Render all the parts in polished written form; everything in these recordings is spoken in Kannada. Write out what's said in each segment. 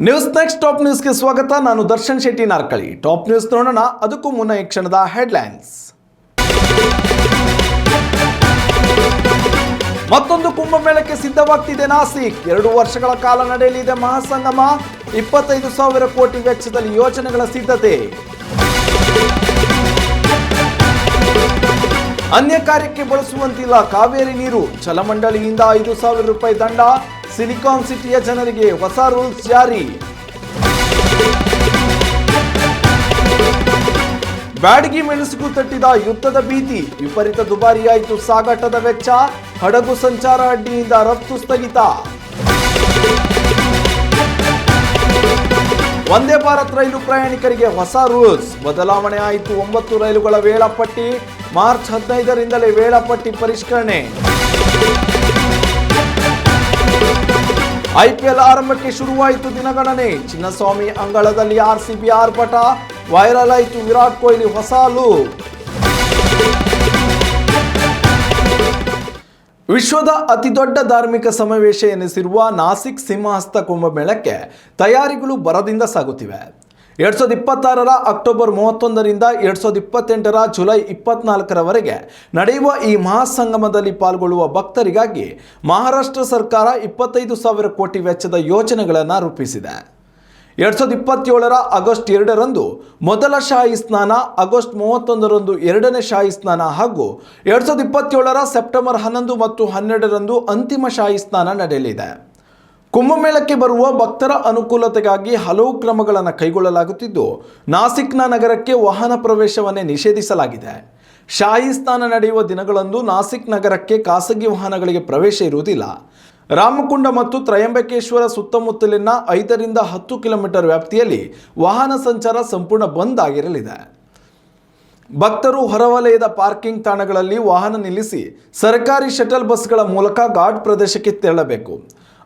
ನ್ಯೂಸ್ ನೆಕ್ಸ್ಟ್ ಟಾಪ್ ನ್ಯೂಸ್ಗೆ ಸ್ವಾಗತ. ನಾನು ದರ್ಶನ್ ಶೆಟ್ಟಿ ನಾರ್ಕಳಿ. ಟಾಪ್ ನ್ಯೂಸ್ ನೋಡೋಣ. ಅದಕ್ಕೂ ಮುನ್ನ ಈ ಕ್ಷಣದ ಹೆಡ್ಲೈನ್ಸ್. ಮತ್ತೊಂದು ಕುಂಭಮೇಳಕ್ಕೆ ಸಿದ್ಧವಾಗ್ತಿದೆ ನಾಸಿಕ್. 2 ವರ್ಷಗಳ ಕಾಲ ನಡೆಯಲಿದೆ ಮಹಾಸಂಗಮ. 25,000 ಕೋಟಿ ವೆಚ್ಚದಲ್ಲಿ ಯೋಜನೆಗಳ ಸಿದ್ಧತೆ. ಅನ್ಯ ಕಾರ್ಯಕ್ಕೆ ಬಳಸುವಂತಿಲ್ಲ ಕಾವೇರಿ ನೀರು. ಜಲಮಂಡಳಿಯಿಂದ 5,000 ರೂಪಾಯಿ ದಂಡ. ಸಿಲಿಕಾನ್ ಸಿಟಿಯ ಜನರಿಗೆ ಹೊಸ ರೂಲ್ಸ್ ಜಾರಿ. ಬ್ಯಾಡಗಿ ಮೆಣಸಿಗೂ ತಟ್ಟಿದ ಯುದ್ಧದ ಭೀತಿ. ವಿಪರೀತ ದುಬಾರಿಯಾಯಿತು ಸಾಗಾಟದ ವೆಚ್ಚ. ಹಡಗು ಸಂಚಾರ ಅಡ್ಡಿಯಿಂದ ರಫ್ತು ಸ್ಥಗಿತ. ವಂದೇ ಭಾರತ್ ರೈಲು ಪ್ರಯಾಣಿಕರಿಗೆ ಹೊಸ ರೂಲ್ಸ್. ಬದಲಾವಣೆ ಆಯಿತು 9 ರೈಲುಗಳ ವೇಳಾಪಟ್ಟಿ. ಮಾರ್ಚ್ 15ರಿಂದಲೇ ವೇಳಾಪಟ್ಟಿ ಪರಿಷ್ಕರಣೆ. ಐಪಿಎಲ್ ಆರಂಭಕ್ಕೆ ಶುರುವಾಯಿತು ದಿನಗಣನೆ. ಚಿನ್ನಸ್ವಾಮಿ ಅಂಗಳದಲ್ಲಿ ಆರ್ಸಿಬಿ ಆರ್ಭಟ. ವೈರಲ್ ಆಯಿತು ವಿರಾಟ್ ಕೊಹ್ಲಿ ಹೊಸ ಲುಕ್. ವಿಶ್ವದ ಅತಿದೊಡ್ಡ ಧಾರ್ಮಿಕ ಸಮಾವೇಶ ಎನಿಸಿರುವ ನಾಸಿಕ್ ಸಿಂಹಸ್ಥ ಕುಂಭಮೇಳಕ್ಕೆ ತಯಾರಿಗಳು ಭರದಿಂದ ಸಾಗುತ್ತಿವೆ. 2026ರ ಅಕ್ಟೋಬರ್ 31ರಿಂದ 2028ರ ಜುಲೈ 24ರವರೆಗೆ ನಡೆಯುವ ಈ ಮಹಾಸಂಗಮದಲ್ಲಿ ಪಾಲ್ಗೊಳ್ಳುವ ಭಕ್ತರಿಗಾಗಿ ಮಹಾರಾಷ್ಟ್ರ ಸರ್ಕಾರ 25,000 ಕೋಟಿ ವೆಚ್ಚದ ಯೋಜನೆಗಳನ್ನು ರೂಪಿಸಿದೆ. 2027ರ ಆಗಸ್ಟ್ 2ರಂದು ಮೊದಲ ಶಾಹಿ ಸ್ನಾನ, ಆಗಸ್ಟ್ 31ರಂದು ಎರಡನೇ ಶಾಹಿ ಸ್ನಾನ ಹಾಗೂ 2027ರ ಸೆಪ್ಟೆಂಬರ್ 11 ಮತ್ತು 12ರಂದು ಅಂತಿಮ ಶಾಹಿ ಸ್ನಾನ ನಡೆಯಲಿದೆ. ಕುಂಭಮೇಳಕ್ಕೆ ಬರುವ ಭಕ್ತರ ಅನುಕೂಲತೆಗಾಗಿ ಹಲವು ಕ್ರಮಗಳನ್ನು ಕೈಗೊಳ್ಳಲಾಗುತ್ತಿದ್ದು, ನಾಸಿಕ್ನ ನಗರಕ್ಕೆ ವಾಹನ ಪ್ರವೇಶವನ್ನೇ ನಿಷೇಧಿಸಲಾಗಿದೆ. ಶಾಹಿ ಸ್ನಾನ ನಡೆಯುವ ದಿನಗಳಂದು ನಾಸಿಕ್ ನಗರಕ್ಕೆ ಖಾಸಗಿ ವಾಹನಗಳಿಗೆ ಪ್ರವೇಶ ಇರುವುದಿಲ್ಲ. ರಾಮಕುಂಡ ಮತ್ತು ತ್ರಯಂಬಕೇಶ್ವರ ಸುತ್ತಮುತ್ತಲಿನ 5ರಿಂದ 10 ಕಿಲೋಮೀಟರ್ ವ್ಯಾಪ್ತಿಯಲ್ಲಿ ವಾಹನ ಸಂಚಾರ ಸಂಪೂರ್ಣ ಬಂದ್ ಆಗಿರಲಿದೆ. ಭಕ್ತರು ಹೊರವಲಯದ ಪಾರ್ಕಿಂಗ್ ತಾಣಗಳಲ್ಲಿ ವಾಹನ ನಿಲ್ಲಿಸಿ ಸರ್ಕಾರಿ ಶಟಲ್ ಬಸ್ಗಳ ಮೂಲಕ ಘಾಟ್ ಪ್ರದೇಶಕ್ಕೆ ತೆರಳಬೇಕು.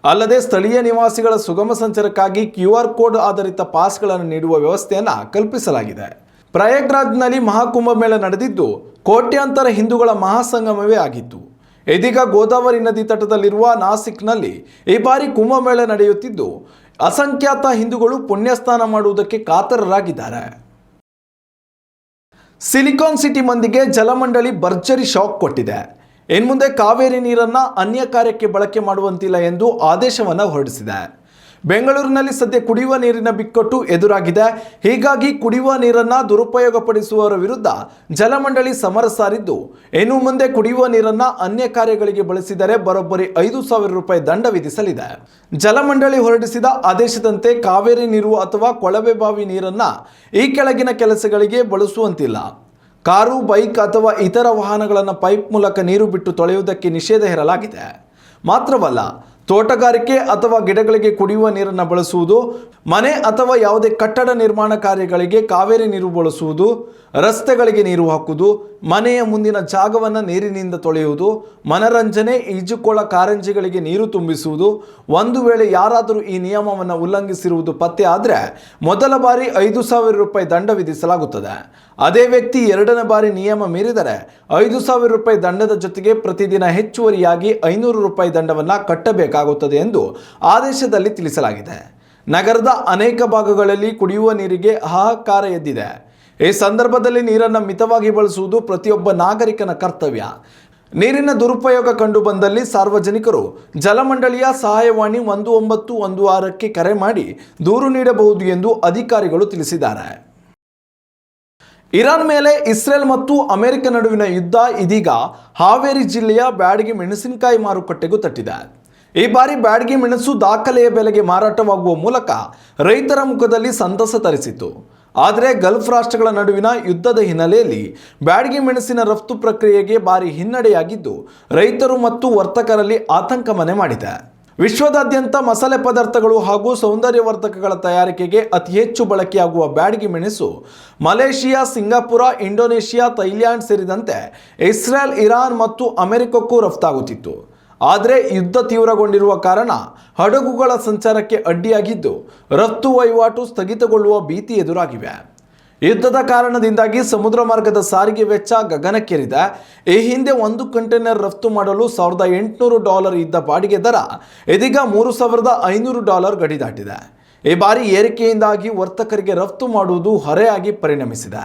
ಅಲ್ಲದೆ ಸ್ಥಳೀಯ ನಿವಾಸಿಗಳ ಸುಗಮ ಸಂಚಾರಕ್ಕಾಗಿ QR ಕೋಡ್ ಆಧಾರಿತ ಪಾಸ್ಗಳನ್ನು ನೀಡುವ ವ್ಯವಸ್ಥೆಯನ್ನು ಕಲ್ಪಿಸಲಾಗಿದೆ. ಪ್ರಯಾಗ್ರಾಜ್ನಲ್ಲಿ ಮಹಾಕುಂಭಮೇಳ ನಡೆದಿದ್ದು ಕೋಟ್ಯಾಂತರ ಹಿಂದೂಗಳ ಮಹಾಸಂಗಮವೇ ಆಗಿತ್ತು. ಇದೀಗ ಗೋದಾವರಿ ನದಿ ತಟದಲ್ಲಿರುವ ನಾಸಿಕ್ನಲ್ಲಿ ಈ ಬಾರಿ ಕುಂಭಮೇಳ ನಡೆಯುತ್ತಿದ್ದು ಅಸಂಖ್ಯಾತ ಹಿಂದೂಗಳು ಪುಣ್ಯಸ್ನಾನ ಮಾಡುವುದಕ್ಕೆ ಕಾತರರಾಗಿದ್ದಾರೆ. ಸಿಲಿಕಾನ್ ಸಿಟಿ ಮಂದಿಗೆ ಜಲಮಂಡಳಿ ಭರ್ಜರಿ ಶಾಕ್ ಕೊಟ್ಟಿದೆ. ಇನ್ಮುಂದೆ ಕಾವೇರಿ ನೀರನ್ನು ಅನ್ಯ ಕಾರ್ಯಕ್ಕೆ ಬಳಕೆ ಮಾಡುವಂತಿಲ್ಲ ಎಂದು ಆದೇಶವನ್ನು ಹೊರಡಿಸಿದೆ. ಬೆಂಗಳೂರಿನಲ್ಲಿ ಸದ್ಯ ಕುಡಿಯುವ ನೀರಿನ ಬಿಕ್ಕಟ್ಟು ಎದುರಾಗಿದೆ. ಹೀಗಾಗಿ ಕುಡಿಯುವ ನೀರನ್ನು ದುರುಪಯೋಗಪಡಿಸುವವರ ವಿರುದ್ಧ ಜಲಮಂಡಳಿ ಸಮರ ಸಾರಿದ್ದು, ಇನ್ನು ಮುಂದೆ ಕುಡಿಯುವ ನೀರನ್ನು ಅನ್ಯ ಕಾರ್ಯಗಳಿಗೆ ಬಳಸಿದರೆ ಬರೋಬ್ಬರಿ 5,000 ರೂಪಾಯಿ ದಂಡ ವಿಧಿಸಲಿದೆ. ಜಲಮಂಡಳಿ ಹೊರಡಿಸಿದ ಆದೇಶದಂತೆ ಕಾವೇರಿ ನೀರು ಅಥವಾ ಕೊಳವೆ ಬಾವಿ ನೀರನ್ನು ಈ ಕೆಳಗಿನ ಕೆಲಸಗಳಿಗೆ ಬಳಸುವಂತಿಲ್ಲ. ಕಾರು, ಬೈಕ್ ಅಥವಾ ಇತರ ವಾಹನಗಳನ್ನು ಪೈಪ್ ಮೂಲಕ ನೀರು ಬಿಟ್ಟು ತೊಳೆಯುವುದಕ್ಕೆ ನಿಷೇಧ ಹೇರಲಾಗಿದೆ. ಮಾತ್ರವಲ್ಲ, ತೋಟಗಾರಿಕೆ ಅಥವಾ ಗಿಡಗಳಿಗೆ ಕುಡಿಯುವ ನೀರನ್ನು ಬಳಸುವುದು, ಮನೆ ಅಥವಾ ಯಾವುದೇ ಕಟ್ಟಡ ನಿರ್ಮಾಣ ಕಾರ್ಯಗಳಿಗೆ ಕಾವೇರಿ ನೀರು ಬಳಸುವುದು, ರಸ್ತೆಗಳಿಗೆ ನೀರು ಹಾಕುವುದು, ಮನೆಯ ಮುಂದಿನ ಜಾಗವನ್ನು ನೀರಿನಿಂದ ತೊಳೆಯುವುದು, ಮನರಂಜನೆ, ಈಜುಕೊಳ, ಕಾರಂಜಿಗಳಿಗೆ ನೀರು ತುಂಬಿಸುವುದು. ಒಂದು ವೇಳೆ ಯಾರಾದರೂ ಈ ನಿಯಮವನ್ನು ಉಲ್ಲಂಘಿಸಿರುವುದು ಪತ್ತೆ ಆದರೆ ಮೊದಲ ಬಾರಿ 5,000 ರೂಪಾಯಿ ದಂಡ ವಿಧಿಸಲಾಗುತ್ತದೆ. ಅದೇ ವ್ಯಕ್ತಿ 2ನೇ ಬಾರಿ ನಿಯಮ ಮೀರಿದರೆ 5,000 ರೂಪಾಯಿ ದಂಡದ ಜೊತೆಗೆ ಪ್ರತಿದಿನ ಹೆಚ್ಚುವರಿಯಾಗಿ 500 ರೂಪಾಯಿ ದಂಡವನ್ನು ಕಟ್ಟಬೇಕಾಗುತ್ತದೆ ಎಂದು ಆದೇಶದಲ್ಲಿ ತಿಳಿಸಲಾಗಿದೆ. ನಗರದ ಅನೇಕ ಭಾಗಗಳಲ್ಲಿ ಕುಡಿಯುವ ನೀರಿಗೆ ಹಾಹಾಕಾರ ಎದ್ದಿದೆ. ಈ ಸಂದರ್ಭದಲ್ಲಿ ನೀರನ್ನು ಮಿತವಾಗಿ ಬಳಸುವುದು ಪ್ರತಿಯೊಬ್ಬ ನಾಗರಿಕನ ಕರ್ತವ್ಯ. ನೀರಿನ ದುರುಪಯೋಗ ಕಂಡು ಬಂದಲ್ಲಿ ಸಾರ್ವಜನಿಕರು ಜಲಮಂಡಳಿಯ ಸಹಾಯವಾಣಿ 1916ಕ್ಕೆ ಕರೆ ಮಾಡಿ ದೂರು ನೀಡಬಹುದು ಎಂದು ಅಧಿಕಾರಿಗಳು ತಿಳಿಸಿದ್ದಾರೆ. ಇರಾನ್ ಮೇಲೆ ಇಸ್ರೇಲ್ ಮತ್ತು ಅಮೆರಿಕ ನಡುವಿನ ಯುದ್ಧ ಇದೀಗ ಹಾವೇರಿ ಜಿಲ್ಲೆಯ ಬ್ಯಾಡಗಿ ಮೆಣಸಿನಕಾಯಿ ಮಾರುಕಟ್ಟೆಗೂ ತಟ್ಟಿದೆ. ಈ ಬಾರಿ ಬ್ಯಾಡಗಿ ಮೆಣಸು ದಾಖಲೆಯ ಬೆಲೆಗೆ ಮಾರಾಟವಾಗುವ ಮೂಲಕ ರೈತರ ಮುಖದಲ್ಲಿ ಸಂತಸ ತರಿಸಿತು. ಆದರೆ ಗಲ್ಫ್ ರಾಷ್ಟ್ರಗಳ ನಡುವಿನ ಯುದ್ಧದ ಹಿನ್ನೆಲೆಯಲ್ಲಿ ಬ್ಯಾಡಗಿ ಮೆಣಸಿನ ರಫ್ತು ಪ್ರಕ್ರಿಯೆಗೆ ಭಾರಿ ಹಿನ್ನಡೆಯಾಗಿದ್ದು ರೈತರು ಮತ್ತು ವರ್ತಕರಲ್ಲಿ ಆತಂಕ ಮನೆ ಮಾಡಿದೆ. ವಿಶ್ವದಾದ್ಯಂತ ಮಸಾಲೆ ಪದಾರ್ಥಗಳು ಹಾಗೂ ಸೌಂದರ್ಯವರ್ಧಕಗಳ ತಯಾರಿಕೆಗೆ ಅತಿ ಹೆಚ್ಚು ಬಳಕೆಯಾಗುವ ಬ್ಯಾಡಗಿ ಮೆಣಸು ಮಲೇಷಿಯಾ, ಸಿಂಗಾಪುರ, ಇಂಡೋನೇಷಿಯಾ, ಥೈಲ್ಯಾಂಡ್ ಸೇರಿದಂತೆ ಇಸ್ರೇಲ್, ಇರಾನ್ ಮತ್ತು ಅಮೆರಿಕಕ್ಕೂ ರಫ್ತಾಗುತ್ತಿತ್ತು. ಆದರೆ ಯುದ್ಧ ತೀವ್ರಗೊಂಡಿರುವ ಕಾರಣ ಹಡಗುಗಳ ಸಂಚಾರಕ್ಕೆ ಅಡ್ಡಿಯಾಗಿದ್ದು ರಫ್ತು ವಹಿವಾಟು ಸ್ಥಗಿತಗೊಳ್ಳುವ ಭೀತಿ ಎದುರಾಗಿವೆ. ಯುದ್ಧದ ಕಾರಣದಿಂದಾಗಿ ಸಮುದ್ರ ಮಾರ್ಗದ ಸಾರಿಗೆ ವೆಚ್ಚ ಗಗನಕ್ಕೇರಿದೆ. ಈ ಹಿಂದೆ 1 ಕಂಟೈನರ್ ರಫ್ತು ಮಾಡಲು $1,800 ಇದ್ದ ಬಾಡಿಗೆ ದರ ಇದೀಗ $3,500 ಗಡಿ ದಾಟಿದೆ. ಈ ಬಾರಿ ಏರಿಕೆಯಿಂದಾಗಿ ವರ್ತಕರಿಗೆ ರಫ್ತು ಮಾಡುವುದು ಹೊರೆಯಾಗಿ ಪರಿಣಮಿಸಿದೆ.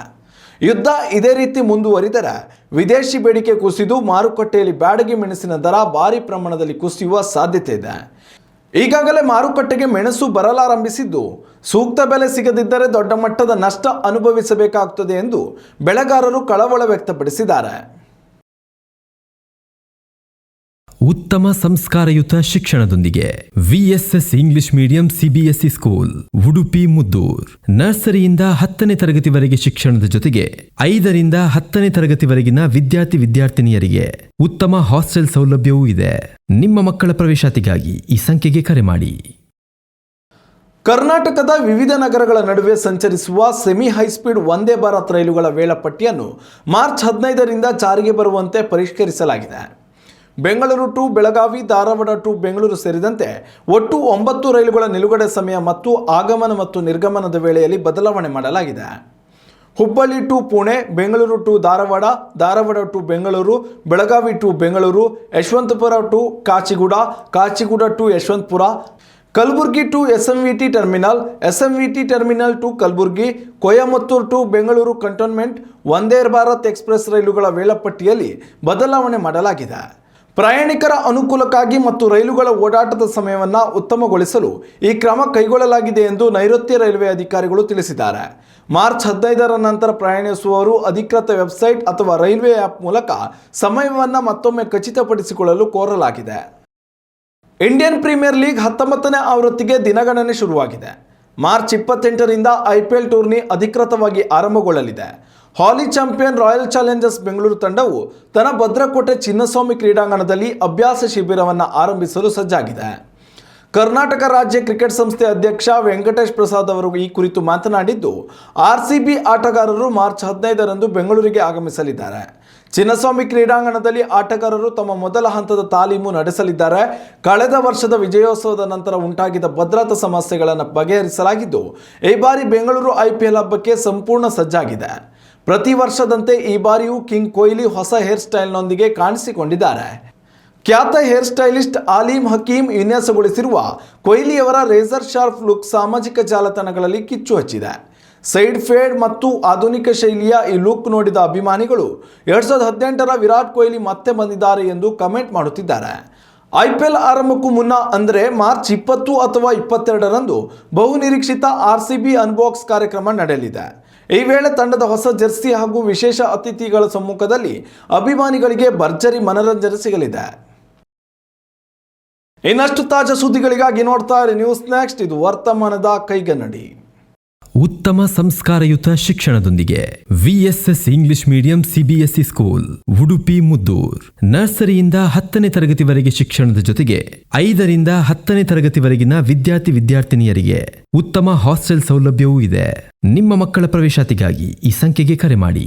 ಯುದ್ಧ ಇದೇ ರೀತಿ ಮುಂದುವರಿದರೆ ವಿದೇಶಿ ಬೇಡಿಕೆ ಕುಸಿದು ಮಾರುಕಟ್ಟೆಯಲ್ಲಿ ಬ್ಯಾಡಗಿ ಮೆಣಸಿನ ದರ ಭಾರಿ ಪ್ರಮಾಣದಲ್ಲಿ ಕುಸಿಯುವ ಸಾಧ್ಯತೆ ಇದೆ. ಈಗಾಗಲೇ ಮಾರುಕಟ್ಟೆಗೆ ಮೆಣಸು ಬರಲಾರಂಭಿಸಿದ್ದು, ಸೂಕ್ತ ಬೆಲೆ ಸಿಗದಿದ್ದರೆ ದೊಡ್ಡ ಮಟ್ಟದ ನಷ್ಟ ಅನುಭವಿಸಬೇಕಾಗುತ್ತದೆ ಎಂದು ಬೆಳೆಗಾರರು ಕಳವಳ ವ್ಯಕ್ತಪಡಿಸಿದ್ದಾರೆ. ಉತ್ತಮ ಸಂಸ್ಕಾರಯುತ ಶಿಕ್ಷಣದೊಂದಿಗೆ VSS English medium CBSE school Udupi Muddur. ನರ್ಸರಿಯಿಂದ 10ನೇ ತರಗತಿವರೆಗೆ ಶಿಕ್ಷಣದ ಜೊತೆಗೆ 5ರಿಂದ 10ನೇ ತರಗತಿವರೆಗಿನ ವಿದ್ಯಾರ್ಥಿನಿಯರಿಗೆ ಉತ್ತಮ ಹಾಸ್ಟೆಲ್ ಸೌಲಭ್ಯವೂ ಇದೆ. ನಿಮ್ಮ ಮಕ್ಕಳ ಪ್ರವೇಶಾತಿಗಾಗಿ ಈ ಸಂಖ್ಯೆಗೆ ಕರೆ ಮಾಡಿ. ಕರ್ನಾಟಕದ ವಿವಿಧ ನಗರಗಳ ನಡುವೆ ಸಂಚರಿಸುವ ಸೆಮಿ ಹೈಸ್ಪೀಡ್ ವಂದೇ ಭಾರತ್ ರೈಲುಗಳ ವೇಳಾಪಟ್ಟಿಯನ್ನು ಮಾರ್ಚ್ 15ರಿಂದ ಜಾರಿಗೆ ಬರುವಂತೆ ಪರಿಷ್ಕರಿಸಲಾಗಿದೆ. ಬೆಂಗಳೂರು ಟು ಬೆಳಗಾವಿ, ಧಾರವಾಡ ಟು ಬೆಂಗಳೂರು ಸೇರಿದಂತೆ ಒಟ್ಟು 9 ರೈಲುಗಳ ನಿಲುಗಡೆ ಸಮಯ ಮತ್ತು ಆಗಮನ ಮತ್ತು ನಿರ್ಗಮನದ ವೇಳೆಯಲ್ಲಿ ಬದಲಾವಣೆ ಮಾಡಲಾಗಿದೆ. Hubballi to Pune, Bengaluru to Dharwad, Dharwad to Bengaluru, Belagavi to Bengaluru, Yesvantpur to Kacheguda, Kacheguda to Yesvantpur, Kalaburagi to SMVT terminal, SMVT terminal to Kalaburagi, Coimbatore to Bengaluru cantonment Vande Bharat express ರೈಲುಗಳ ವೇಳಾಪಟ್ಟಿಯಲ್ಲಿ ಬದಲಾವಣೆ ಮಾಡಲಾಗಿದೆ. ಪ್ರಯಾಣಿಕರ ಅನುಕೂಲಕ್ಕಾಗಿ ಮತ್ತು ರೈಲುಗಳ ಓಡಾಟದ ಸಮಯವನ್ನು ಉತ್ತಮಗೊಳಿಸಲು ಈ ಕ್ರಮ ಕೈಗೊಳ್ಳಲಾಗಿದೆ ಎಂದು ನೈಋತ್ಯ ರೈಲ್ವೆ ಅಧಿಕಾರಿಗಳು ತಿಳಿಸಿದ್ದಾರೆ. ಮಾರ್ಚ್ 15ರ ನಂತರ ಪ್ರಯಾಣಿಸುವವರು ಅಧಿಕೃತ ವೆಬ್ಸೈಟ್ ಅಥವಾ ರೈಲ್ವೆ ಆ್ಯಪ್ ಮೂಲಕ ಸಮಯವನ್ನು ಮತ್ತೊಮ್ಮೆ ಖಚಿತಪಡಿಸಿಕೊಳ್ಳಲು ಕೋರಲಾಗಿದೆ. ಇಂಡಿಯನ್ ಪ್ರೀಮಿಯರ್ ಲೀಗ್ 19ನೇ ಆವೃತ್ತಿಗೆ ದಿನಗಣನೆ ಶುರುವಾಗಿದೆ. ಮಾರ್ಚ್ 28ರಿಂದ ಐಪಿಎಲ್ ಟೂರ್ನಿ ಅಧಿಕೃತವಾಗಿ ಆರಂಭಗೊಳ್ಳಲಿದೆ. ಹಾಲಿ ಚಾಂಪಿಯನ್ ರಾಯಲ್ ಚಾಲೆಂಜರ್ಸ್ ಬೆಂಗಳೂರು ತಂಡವು ತನ್ನ ಭದ್ರಕೋಟೆ ಚಿನ್ನಸ್ವಾಮಿ ಕ್ರೀಡಾಂಗಣದಲ್ಲಿ ಅಭ್ಯಾಸ ಶಿಬಿರವನ್ನು ಆರಂಭಿಸಲು ಸಜ್ಜಾಗಿದೆ. ಕರ್ನಾಟಕ ರಾಜ್ಯ ಕ್ರಿಕೆಟ್ ಸಂಸ್ಥೆ ಅಧ್ಯಕ್ಷ ವೆಂಕಟೇಶ್ ಪ್ರಸಾದ್ ಅವರು ಈ ಕುರಿತು ಮಾತನಾಡಿದ್ದು, ಆರ್ಸಿಬಿ ಆಟಗಾರರು ಮಾರ್ಚ್ 15ರಂದು ಬೆಂಗಳೂರಿಗೆ ಆಗಮಿಸಲಿದ್ದಾರೆ. ಚಿನ್ನಸ್ವಾಮಿ ಕ್ರೀಡಾಂಗಣದಲ್ಲಿ ಆಟಗಾರರು ತಮ್ಮ ಮೊದಲ ಹಂತದ ತಾಲೀಮು ನಡೆಸಲಿದ್ದಾರೆ. ಕಳೆದ ವರ್ಷದ ವಿಜಯೋತ್ಸವದ ನಂತರ ಉಂಟಾಗಿದ್ದ ಭದ್ರತಾ ಸಮಸ್ಯೆಗಳನ್ನು ಬಗೆಹರಿಸಲಾಗಿದ್ದು, ಈ ಬಾರಿ ಬೆಂಗಳೂರು ಐಪಿಎಲ್ ಹಬ್ಬಕ್ಕೆ ಸಂಪೂರ್ಣ ಸಜ್ಜಾಗಿದೆ. ಪ್ರತಿ ವರ್ಷದಂತೆ ಈ ಬಾರಿಯೂ ಕಿಂಗ್ ಕೊಹ್ಲಿ ಹೊಸ ಹೇರ್ ಸ್ಟೈಲ್ನೊಂದಿಗೆ ಕಾಣಿಸಿಕೊಂಡಿದ್ದಾರೆ. ಖ್ಯಾತ ಹೇರ್ ಸ್ಟೈಲಿಸ್ಟ್ ಆಲಿಮ್ ಹಕೀಮ್ ವಿನ್ಯಾಸಗೊಳಿಸಿರುವ ಕೊಹ್ಲಿಯವರ ರೇಸರ್ ಶಾರ್ಪ್ ಲುಕ್ ಸಾಮಾಜಿಕ ಜಾಲತಾಣಗಳಲ್ಲಿ ಕಿಚ್ಚು ಹಚ್ಚಿದೆ. ಸೈಡ್ ಫೇಡ್ ಮತ್ತು ಆಧುನಿಕ ಶೈಲಿಯ ಈ ಲುಕ್ ನೋಡಿದ ಅಭಿಮಾನಿಗಳು 2018ರ ವಿರಾಟ್ ಕೊಹ್ಲಿ ಮತ್ತೆ ಬಂದಿದ್ದಾರೆ ಎಂದು ಕಮೆಂಟ್ ಮಾಡುತ್ತಿದ್ದಾರೆ. ಐಪಿಎಲ್ ಆರಂಭಕ್ಕೂ ಮುನ್ನ ಅಂದರೆ ಮಾರ್ಚ್ 20 ಅಥವಾ 22ರಂದು ಬಹುನಿರೀಕ್ಷಿತ ಆರ್ಸಿಬಿ ಅನ್ಬಾಕ್ಸ್ ಕಾರ್ಯಕ್ರಮ ನಡೆಯಲಿದೆ. ಈ ವೇಳೆ ತಂಡದ ಹೊಸ ಜೆರ್ಸಿ ಹಾಗೂ ವಿಶೇಷ ಅತಿಥಿಗಳ ಸಮ್ಮುಖದಲ್ಲಿ ಅಭಿಮಾನಿಗಳಿಗೆ ಭರ್ಜರಿ ಮನರಂಜನೆ ಸಿಗಲಿದೆ. ಇನ್ನಷ್ಟು ತಾಜಾ ಸುದ್ದಿಗಳಿಗಾಗಿ ನೋಡ್ತಾ ಇರಿ ನ್ಯೂಸ್ ನೆಕ್ಸ್ಟ್. ಇದು ವರ್ತಮಾನದ ಕೈಗನ್ನಡಿ. ಉತ್ತಮ ಸಂಸ್ಕಾರಯುತ ಶಿಕ್ಷಣದೊಂದಿಗೆ VSS English medium CBSE school Udupi Muddur. ನರ್ಸರಿಯಿಂದ 10ನೇ ತರಗತಿವರೆಗೆ ಶಿಕ್ಷಣದ ಜೊತೆಗೆ 5ರಿಂದ 10ನೇ ತರಗತಿವರೆಗಿನ ವಿದ್ಯಾರ್ಥಿನಿಯರಿಗೆ ಉತ್ತಮ ಹಾಸ್ಟೆಲ್ ಸೌಲಭ್ಯವೂ ಇದೆ. ನಿಮ್ಮ ಮಕ್ಕಳ ಪ್ರವೇಶಾತಿಗಾಗಿ ಈ ಸಂಖ್ಯೆಗೆ ಕರೆ ಮಾಡಿ.